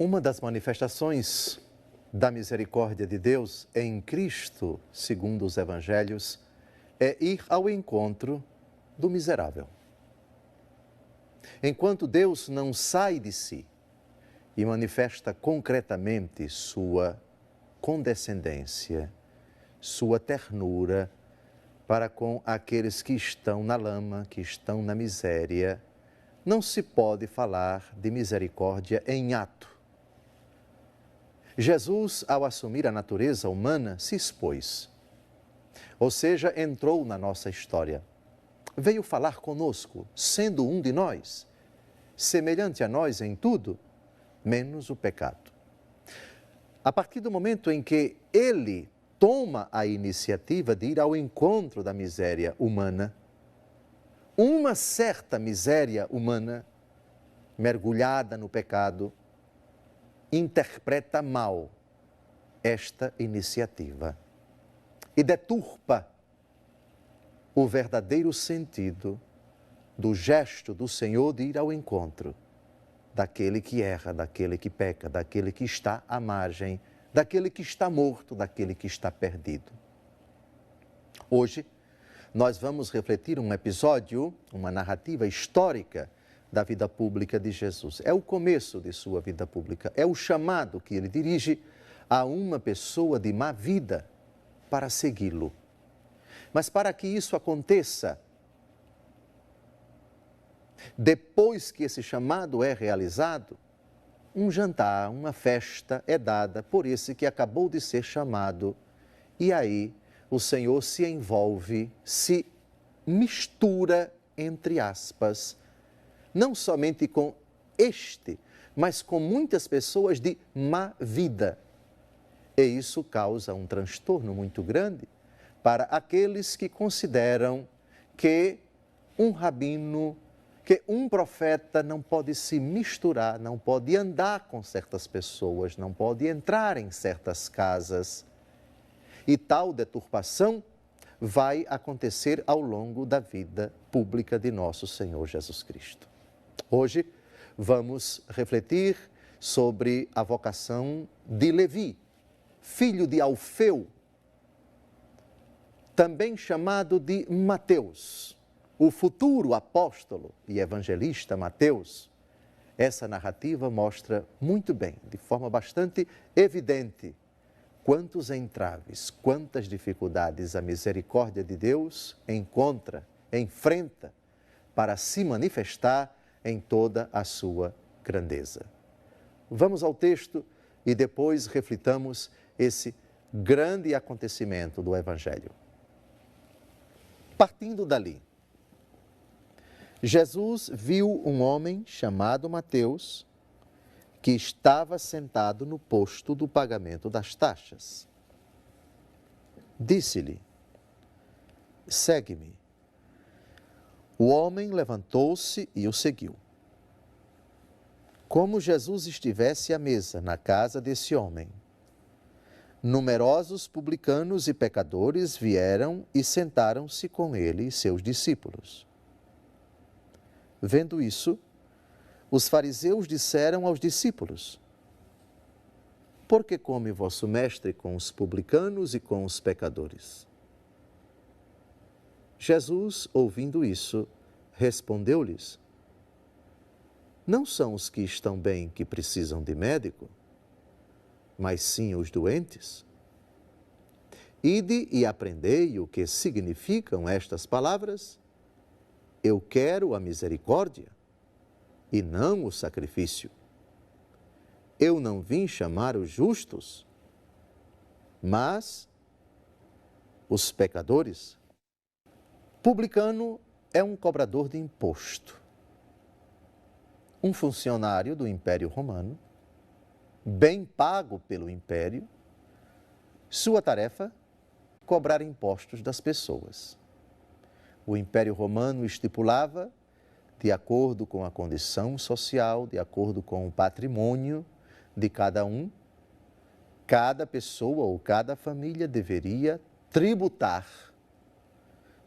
Uma das manifestações da misericórdia de Deus em Cristo, segundo os Evangelhos, é ir ao encontro do miserável. Enquanto Deus não sai de si e manifesta concretamente sua condescendência, sua ternura para com aqueles que estão na lama, que estão na miséria, não se pode falar de misericórdia em ato. Jesus, ao assumir a natureza humana, se expôs, ou seja, entrou na nossa história. Veio falar conosco, sendo um de nós, semelhante a nós em tudo, menos o pecado. A partir do momento em que ele toma a iniciativa de ir ao encontro da miséria humana, uma certa miséria humana, mergulhada no pecado, interpreta mal esta iniciativa e deturpa o verdadeiro sentido do gesto do Senhor de ir ao encontro daquele que erra, daquele que peca, daquele que está à margem, daquele que está morto, daquele que está perdido. Hoje, nós vamos refletir um episódio, uma narrativa histórica da vida pública de Jesus. É o começo de sua vida pública, é o chamado que ele dirige a uma pessoa de má vida para segui-lo. Mas para que isso aconteça, depois que esse chamado é realizado, um jantar, uma festa é dada por esse que acabou de ser chamado. E aí o Senhor se envolve, se mistura, entre aspas, não somente com este, mas com muitas pessoas de má vida. E isso causa um transtorno muito grande para aqueles que consideram que um rabino, que um profeta não pode se misturar, não pode andar com certas pessoas, não pode entrar em certas casas. E tal deturpação vai acontecer ao longo da vida pública de nosso Senhor Jesus Cristo. Hoje vamos refletir sobre a vocação de Levi, filho de Alfeu, também chamado de Mateus, o futuro apóstolo e evangelista Mateus. Essa narrativa mostra muito bem, de forma bastante evidente, quantos entraves, quantas dificuldades a misericórdia de Deus enfrenta para se manifestar em toda a sua grandeza. Vamos ao texto e depois reflitamos esse grande acontecimento do Evangelho. Partindo dali, Jesus viu um homem chamado Mateus, que estava sentado no posto do pagamento das taxas. Disse-lhe: segue-me. O homem levantou-se e o seguiu. Como Jesus estivesse à mesa na casa desse homem, numerosos publicanos e pecadores vieram e sentaram-se com ele e seus discípulos. Vendo isso, os fariseus disseram aos discípulos: por que come vosso mestre com os publicanos e com os pecadores? Jesus, ouvindo isso, respondeu-lhes: não são os que estão bem que precisam de médico, mas sim os doentes. Ide e aprendei o que significam estas palavras: eu quero a misericórdia e não o sacrifício. Eu não vim chamar os justos, mas os pecadores. Publicano é um cobrador de imposto, um funcionário do Império Romano, bem pago pelo Império. Sua tarefa, cobrar impostos das pessoas. O Império Romano estipulava, de acordo com a condição social, de acordo com o patrimônio de cada um, cada pessoa ou cada família deveria tributar,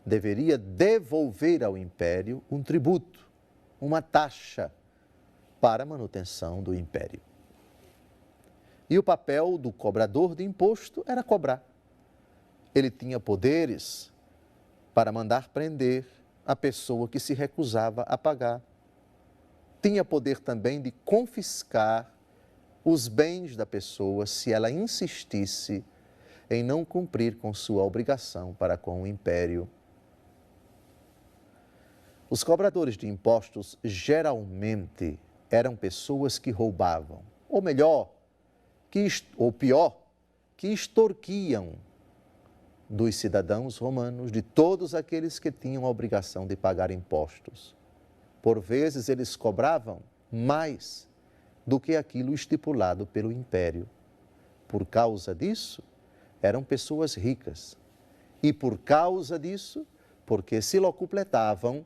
deveria devolver ao Império um tributo, uma taxa para a manutenção do Império. E o papel do cobrador de imposto era cobrar. Ele tinha poderes para mandar prender a pessoa que se recusava a pagar. Tinha poder também de confiscar os bens da pessoa se ela insistisse em não cumprir com sua obrigação para com o império. Os cobradores de impostos geralmente eram pessoas que roubavam, ou melhor, ou pior, que extorquiam dos cidadãos romanos, de todos aqueles que tinham a obrigação de pagar impostos. Por vezes eles cobravam mais do que aquilo estipulado pelo império. Por causa disso, eram pessoas ricas. E por causa disso, porque se locupletavam,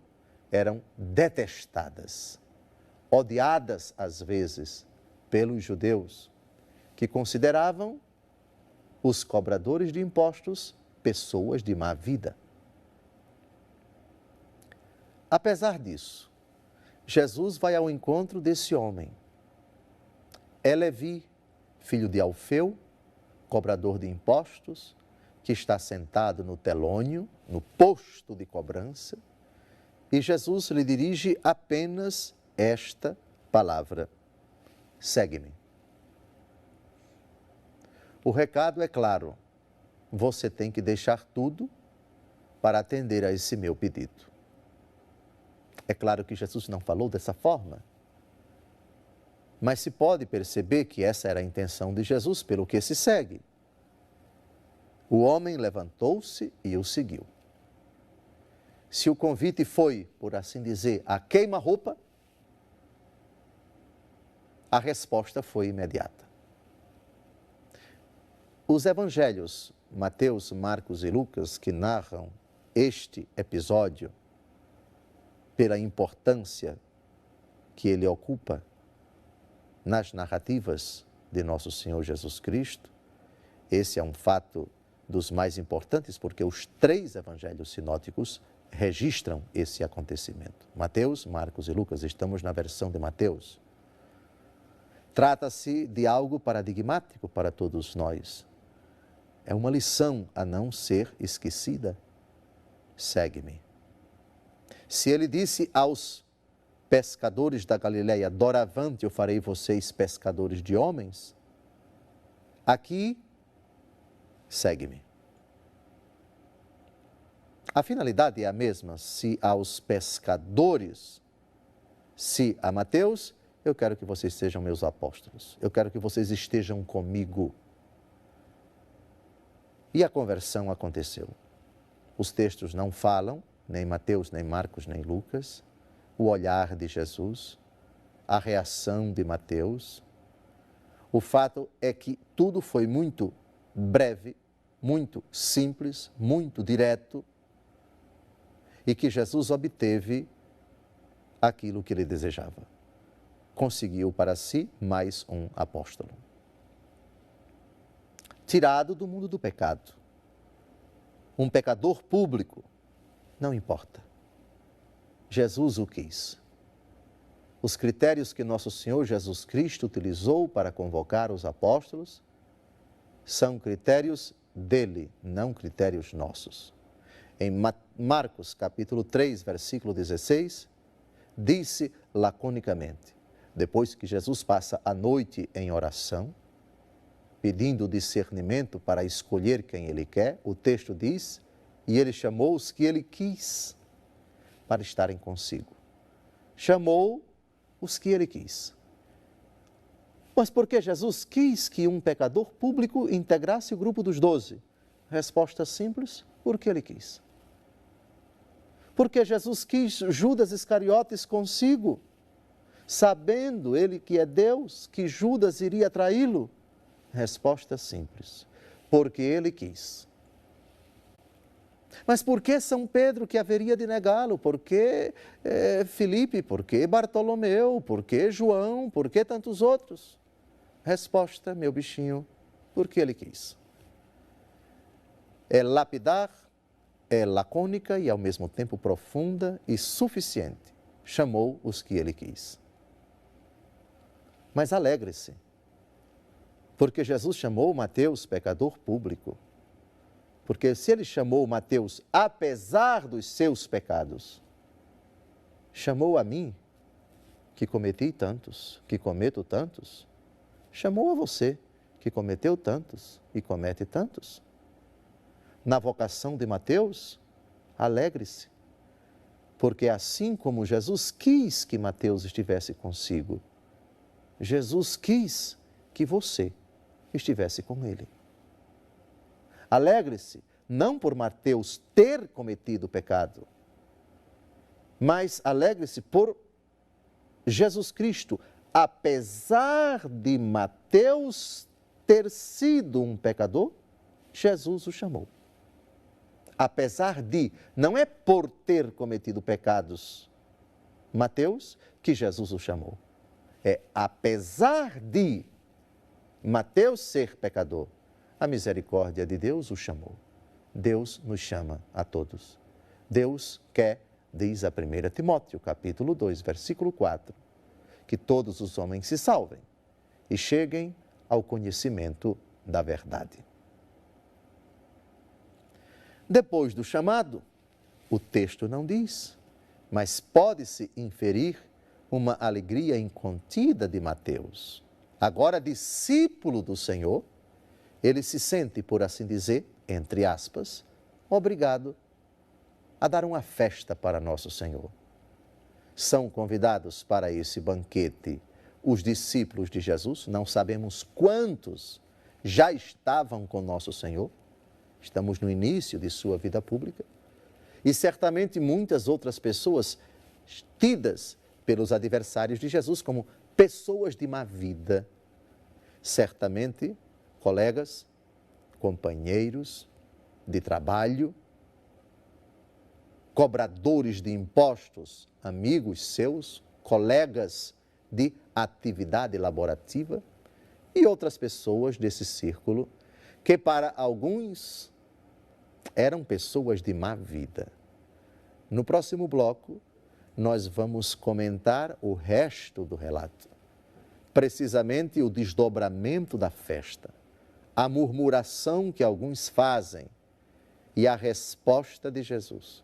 eram detestadas, odiadas às vezes pelos judeus, que consideravam os cobradores de impostos pessoas de má vida. Apesar disso, Jesus vai ao encontro desse homem. É Levi, filho de Alfeu, cobrador de impostos, que está sentado no telônio, no posto de cobrança, e Jesus lhe dirige apenas esta palavra: segue-me. O recado é claro: você tem que deixar tudo para atender a esse meu pedido. É claro que Jesus não falou dessa forma, mas se pode perceber que essa era a intenção de Jesus, pelo que se segue. O homem levantou-se e o seguiu. Se o convite foi, por assim dizer, a queima-roupa, a resposta foi imediata. Os evangelhos, Mateus, Marcos e Lucas, que narram este episódio pela importância que ele ocupa nas narrativas de nosso Senhor Jesus Cristo, esse é um fato dos mais importantes, porque os 3 evangelhos sinóticos registram esse acontecimento. Mateus, Marcos e Lucas, estamos na versão de Mateus. Trata-se de algo paradigmático para todos nós. É uma lição a não ser esquecida. Segue-me. Se ele disse aos pescadores da Galileia, doravante eu farei vocês pescadores de homens, aqui, segue-me. A finalidade é a mesma. Se aos pescadores, se a Mateus, eu quero que vocês sejam meus apóstolos. Eu quero que vocês estejam comigo. E a conversão aconteceu. Os textos não falam, nem Mateus, nem Marcos, nem Lucas, o olhar de Jesus, a reação de Mateus. O fato é que tudo foi muito breve, muito simples, muito direto, e que Jesus obteve aquilo que ele desejava. Conseguiu para si mais um apóstolo. Tirado do mundo do pecado. Um pecador público, não importa. Jesus o quis. Os critérios que nosso Senhor Jesus Cristo utilizou para convocar os apóstolos são critérios dele, não critérios nossos. Em Marcos, capítulo 3, versículo 16, disse laconicamente, depois que Jesus passa a noite em oração, pedindo discernimento para escolher quem ele quer, o texto diz, e ele chamou os que ele quis para estarem consigo. Chamou os que ele quis. Mas por que Jesus quis que um pecador público integrasse o grupo dos 12? Resposta simples, porque ele quis. Porque Jesus quis Judas Iscariotes consigo, sabendo ele que é Deus, que Judas iria traí-lo? Resposta simples, porque ele quis. Mas por que São Pedro que haveria de negá-lo? Por que Filipe? Por que Bartolomeu? Por que João? Por que tantos outros? Resposta, meu bichinho, porque ele quis. É lapidar, é lacônica e ao mesmo tempo profunda e suficiente. Chamou os que ele quis. Mas alegre-se. Porque Jesus chamou Mateus pecador público. Porque se ele chamou Mateus apesar dos seus pecados, chamou a mim, que cometi tantos, que cometo tantos, chamou a você, que cometeu tantos e comete tantos. Na vocação de Mateus, alegre-se, porque assim como Jesus quis que Mateus estivesse consigo, Jesus quis que você estivesse com ele. Alegre-se, não por Mateus ter cometido pecado, mas alegre-se por Jesus Cristo, apesar de Mateus ter sido um pecador, Jesus o chamou. Apesar de, não é por ter cometido pecados, Mateus, que Jesus o chamou. É apesar de Mateus ser pecador, a misericórdia de Deus o chamou. Deus nos chama a todos. Deus quer, diz a 1 Timóteo, capítulo 2, versículo 4, que todos os homens se salvem e cheguem ao conhecimento da verdade. Depois do chamado, o texto não diz, mas pode-se inferir uma alegria incontida de Mateus. Agora, discípulo do Senhor, ele se sente, por assim dizer, entre aspas, obrigado a dar uma festa para nosso Senhor. São convidados para esse banquete os discípulos de Jesus, não sabemos quantos já estavam com nosso Senhor, estamos no início de sua vida pública, e certamente muitas outras pessoas tidas pelos adversários de Jesus como pessoas de má vida, certamente colegas, companheiros de trabalho, cobradores de impostos, amigos seus, colegas de atividade laborativa e outras pessoas desse círculo que para alguns eram pessoas de má vida. No próximo bloco, nós vamos comentar o resto do relato, precisamente o desdobramento da festa, a murmuração que alguns fazem e a resposta de Jesus.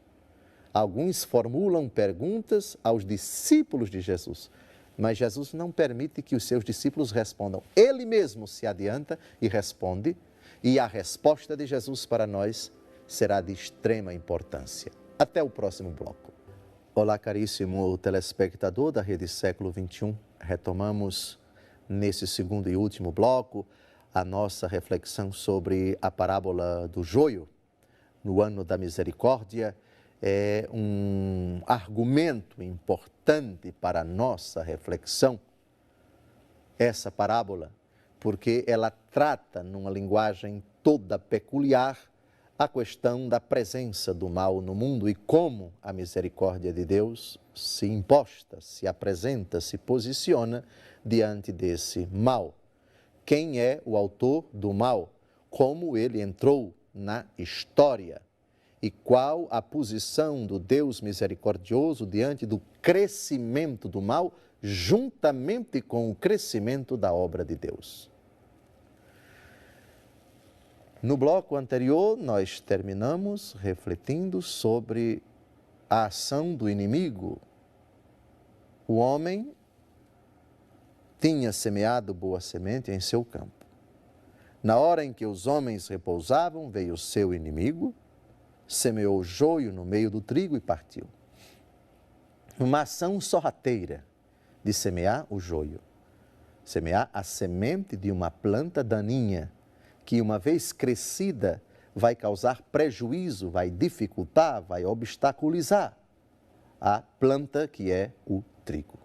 Alguns formulam perguntas aos discípulos de Jesus, mas Jesus não permite que os seus discípulos respondam. Ele mesmo se adianta e responde, e a resposta de Jesus para nós será de extrema importância. Até o próximo bloco. Olá, caríssimo telespectador da Rede Século XXI. Retomamos nesse segundo e último bloco a nossa reflexão sobre a parábola do joio. No ano da misericórdia, é um argumento importante para a nossa reflexão, essa parábola, porque ela trata, numa linguagem toda peculiar, a questão da presença do mal no mundo e como a misericórdia de Deus se imposta, se apresenta, se posiciona diante desse mal. Quem é o autor do mal? Como ele entrou na história? E qual a posição do Deus misericordioso diante do crescimento do mal, juntamente com o crescimento da obra de Deus? No bloco anterior, nós terminamos refletindo sobre a ação do inimigo. O homem tinha semeado boa semente em seu campo. Na hora em que os homens repousavam, veio o seu inimigo, semeou o joio no meio do trigo e partiu. Uma ação sorrateira de semear o joio. Semear a semente de uma planta daninha, que uma vez crescida vai causar prejuízo, vai dificultar, vai obstaculizar a planta que é o trigo.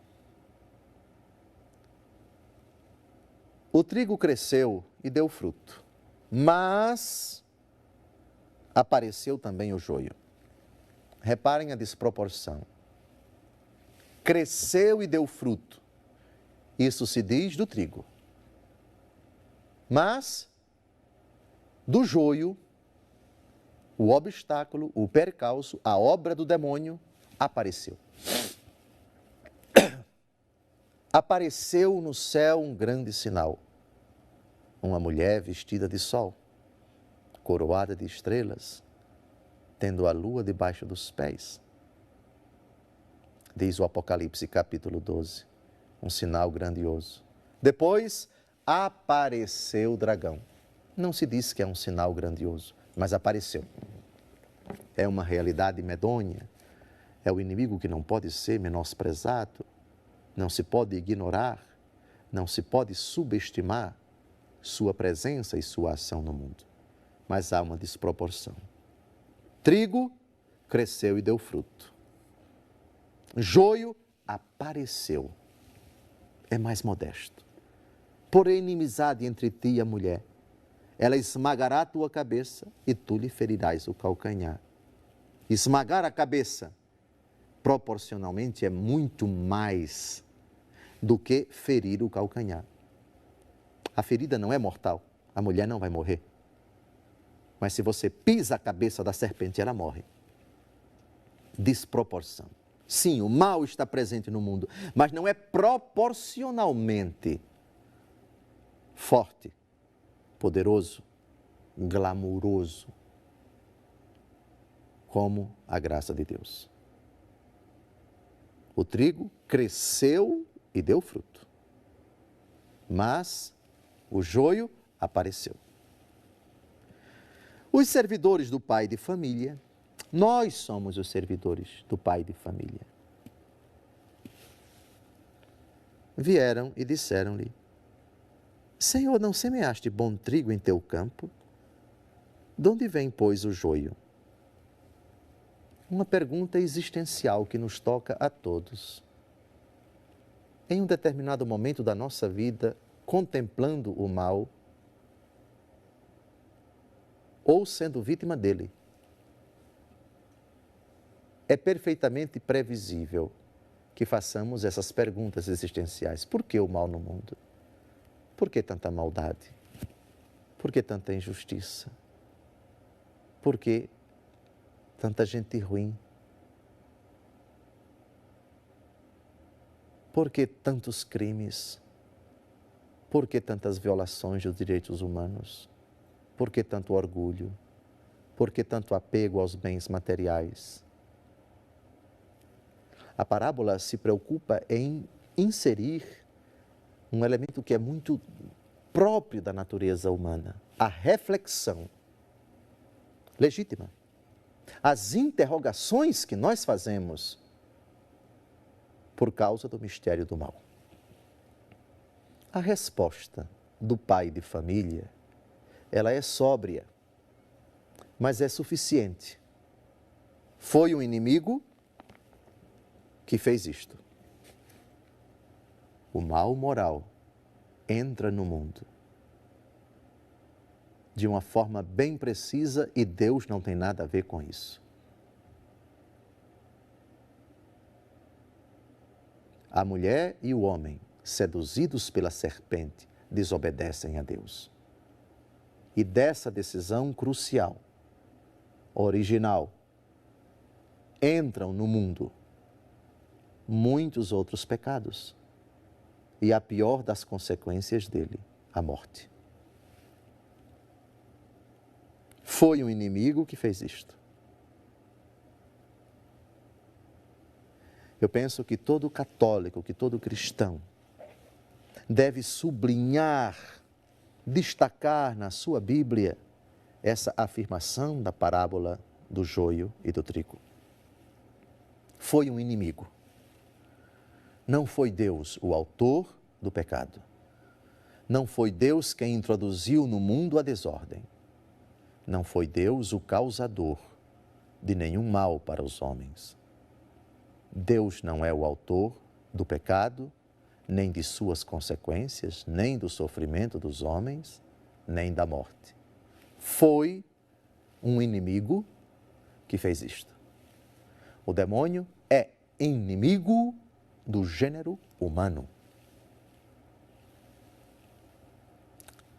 O trigo cresceu e deu fruto, mas apareceu também o joio. Reparem a desproporção. Cresceu e deu fruto. Isso se diz do trigo. Mas do joio, o obstáculo, o percalço, a obra do demônio apareceu. Apareceu no céu um grande sinal. uma mulher vestida de sol, coroada de estrelas, tendo a lua debaixo dos pés. Diz o Apocalipse capítulo 12, um sinal grandioso. Depois apareceu o dragão. Não se diz que é um sinal grandioso, mas apareceu. É uma realidade medonha, é o inimigo que não pode ser menosprezado, não se pode ignorar, não se pode subestimar sua presença e sua ação no mundo. Mas há uma desproporção. Trigo cresceu e deu fruto. Joio apareceu. É mais modesto. Porém, inimizade entre ti e a mulher. Ela esmagará a tua cabeça e tu lhe ferirás o calcanhar. Esmagar a cabeça, proporcionalmente, é muito mais do que ferir o calcanhar. A ferida não é mortal, a mulher não vai morrer. Mas se você pisa a cabeça da serpente, ela morre. Desproporção. Sim, o mal está presente no mundo, mas não é proporcionalmente forte, poderoso, glamouroso, como a graça de Deus. O trigo cresceu e deu fruto, mas o joio apareceu. Os servidores do pai de família, nós somos os servidores do pai de família. Vieram e disseram-lhe: Senhor, não semeaste bom trigo em teu campo? De onde vem, pois, o joio? Uma pergunta existencial que nos toca a todos. Em um determinado momento da nossa vida, contemplando o mal, ou sendo vítima dele. É perfeitamente previsível que façamos essas perguntas existenciais. Por que o mal no mundo? Por que tanta maldade? Por que tanta injustiça? Por que tanta gente ruim? Por que tantos crimes? Por que tantas violações dos direitos humanos? Por que tanto orgulho? Por que tanto apego aos bens materiais? A parábola se preocupa em inserir um elemento que é muito próprio da natureza humana, a reflexão legítima. As interrogações que nós fazemos por causa do mistério do mal. A resposta do pai de família, ela é sóbria, mas é suficiente. Foi um inimigo que fez isto. O mal moral entra no mundo de uma forma bem precisa e Deus não tem nada a ver com isso. A mulher e o homem, seduzidos pela serpente, desobedecem a Deus. E dessa decisão crucial, original, entram no mundo muitos outros pecados. E a pior das consequências dele, a morte. Foi um inimigo que fez isto. Eu penso que todo católico, que todo cristão deve sublinhar, destacar na sua Bíblia essa afirmação da parábola do joio e do trigo. Foi um inimigo. Não foi Deus o autor do pecado. Não foi Deus quem introduziu no mundo a desordem. Não foi Deus o causador de nenhum mal para os homens. Deus não é o autor do pecado, nem de suas consequências, nem do sofrimento dos homens, nem da morte. Foi um inimigo que fez isto. O demônio é inimigo do gênero humano.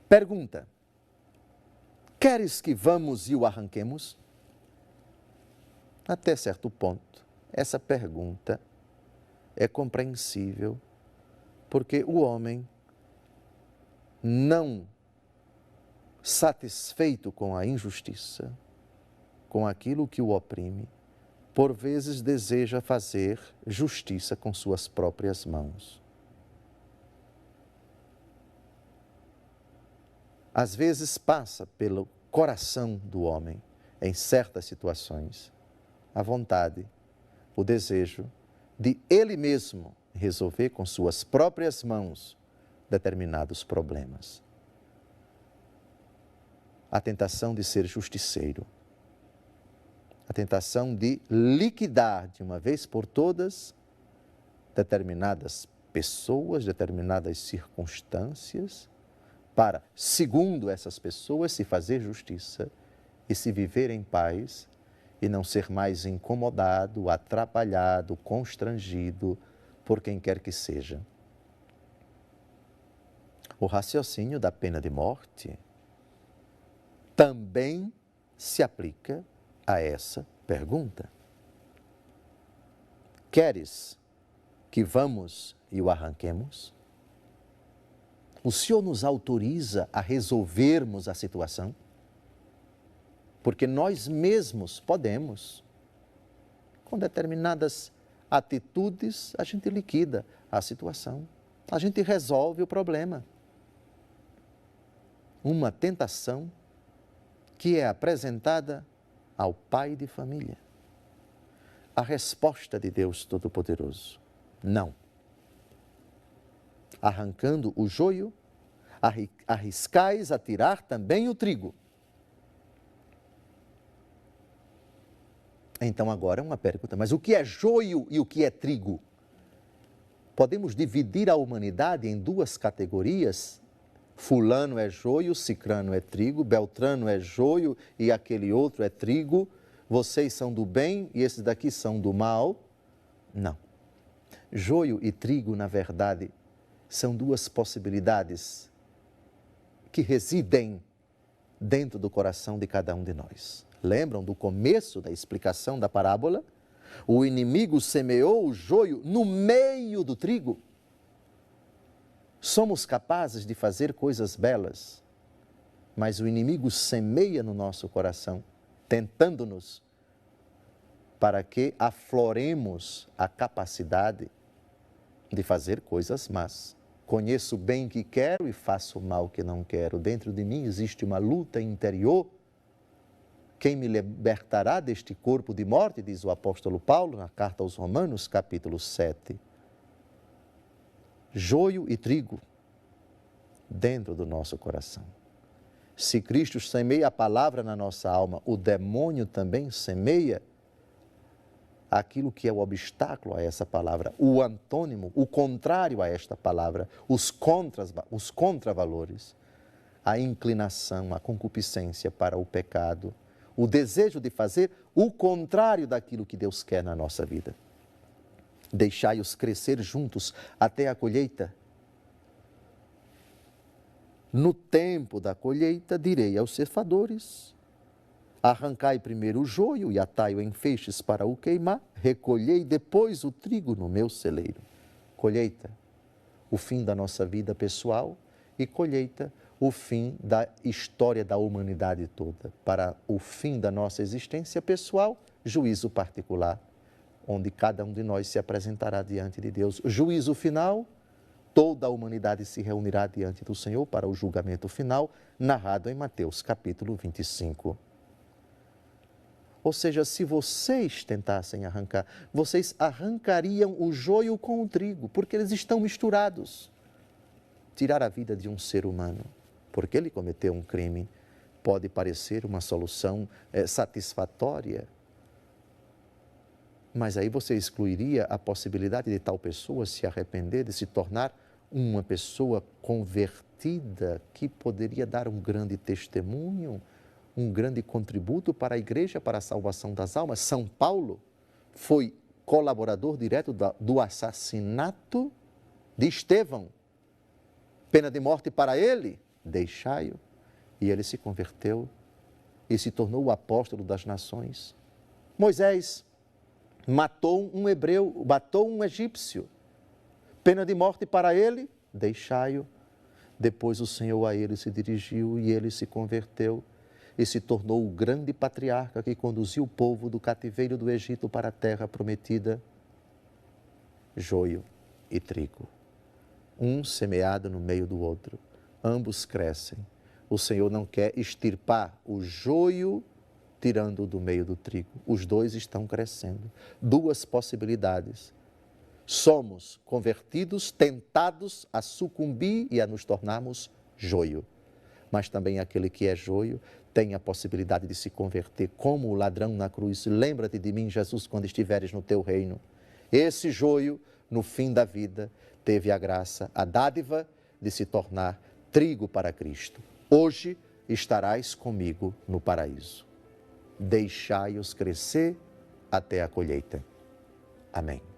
Pergunta: queres que vamos e o arranquemos? Até certo ponto, essa pergunta é compreensível, porque o homem não satisfeito com a injustiça, com aquilo que o oprime, por vezes deseja fazer justiça com suas próprias mãos. Às vezes passa pelo coração do homem, em certas situações, a vontade, o desejo de ele mesmo resolver com suas próprias mãos determinados problemas. A tentação de ser justiceiro, a tentação de liquidar de uma vez por todas determinadas pessoas, determinadas circunstâncias, para, segundo essas pessoas, se fazer justiça e se viver em paz e não ser mais incomodado, atrapalhado, constrangido por quem quer que seja. O raciocínio da pena de morte também se aplica a essa pergunta. Queres que vamos e o arranquemos? O Senhor nos autoriza a resolvermos a situação? Porque nós mesmos podemos, com determinadas atitudes, a gente liquida a situação, a gente resolve o problema. Uma tentação que é apresentada ao pai de família. A resposta de Deus Todo-Poderoso: não. Arrancando o joio, arriscais a tirar também o trigo. Então agora uma pergunta, mas o que é joio e o que é trigo? Podemos dividir a humanidade em duas categorias? Fulano é joio, cicrano é trigo, beltrano é joio e aquele outro é trigo. Vocês são do bem e esses daqui são do mal? Não. Joio e trigo, na verdade, são duas possibilidades que residem dentro do coração de cada um de nós. Lembram do começo da explicação da parábola? O inimigo semeou o joio no meio do trigo. Somos capazes de fazer coisas belas, mas o inimigo semeia no nosso coração, tentando-nos para que afloremos a capacidade de fazer coisas más. Conheço o bem que quero e faço o mal que não quero. Dentro de mim existe uma luta interior. Quem me libertará deste corpo de morte, diz o apóstolo Paulo na carta aos Romanos, capítulo 7. Joio e trigo dentro do nosso coração. Se Cristo semeia a palavra na nossa alma, o demônio também semeia aquilo que é o obstáculo a essa palavra, o antônimo, o contrário a esta palavra, os contravalores, a inclinação, a concupiscência para o pecado, o desejo de fazer o contrário daquilo que Deus quer na nossa vida. Deixai-os crescer juntos até a colheita. No tempo da colheita, direi aos ceifadores: arrancai primeiro o joio e atai-o em feixes para o queimar, recolhei depois o trigo no meu celeiro. Colheita, o fim da nossa vida pessoal, e colheita, o fim da história da humanidade toda. Para o fim da nossa existência pessoal, juízo particular, onde cada um de nós se apresentará diante de Deus. Juízo final, toda a humanidade se reunirá diante do Senhor para o julgamento final, narrado em Mateus capítulo 25. Ou seja, se vocês tentassem arrancar, vocês arrancariam o joio com o trigo, porque eles estão misturados. Tirar a vida de um ser humano, porque ele cometeu um crime, pode parecer uma solução satisfatória, mas aí você excluiria a possibilidade de tal pessoa se arrepender, de se tornar uma pessoa convertida que poderia dar um grande testemunho, um grande contributo para a igreja, para a salvação das almas. São Paulo foi colaborador direto do assassinato de Estevão. Pena de morte para ele, deixai-o. E ele se converteu e se tornou o apóstolo das nações. Moisés matou um hebreu, matou um egípcio. Pena de morte para ele, deixai-o. Depois o Senhor a ele se dirigiu e ele se converteu e se tornou o grande patriarca que conduziu o povo do cativeiro do Egito para a terra prometida. Joio e trigo, um semeado no meio do outro, ambos crescem. O Senhor não quer extirpar o joio tirando do meio do trigo. Os dois estão crescendo. Duas possibilidades. Somos convertidos, tentados a sucumbir e a nos tornarmos joio. Mas também aquele que é joio tem a possibilidade de se converter como o ladrão na cruz. Lembra-te de mim, Jesus, quando estiveres no teu reino. Esse joio, no fim da vida, teve a graça, a dádiva de se tornar trigo para Cristo. Hoje estarás comigo no paraíso. Deixai-os crescer até a colheita. Amém.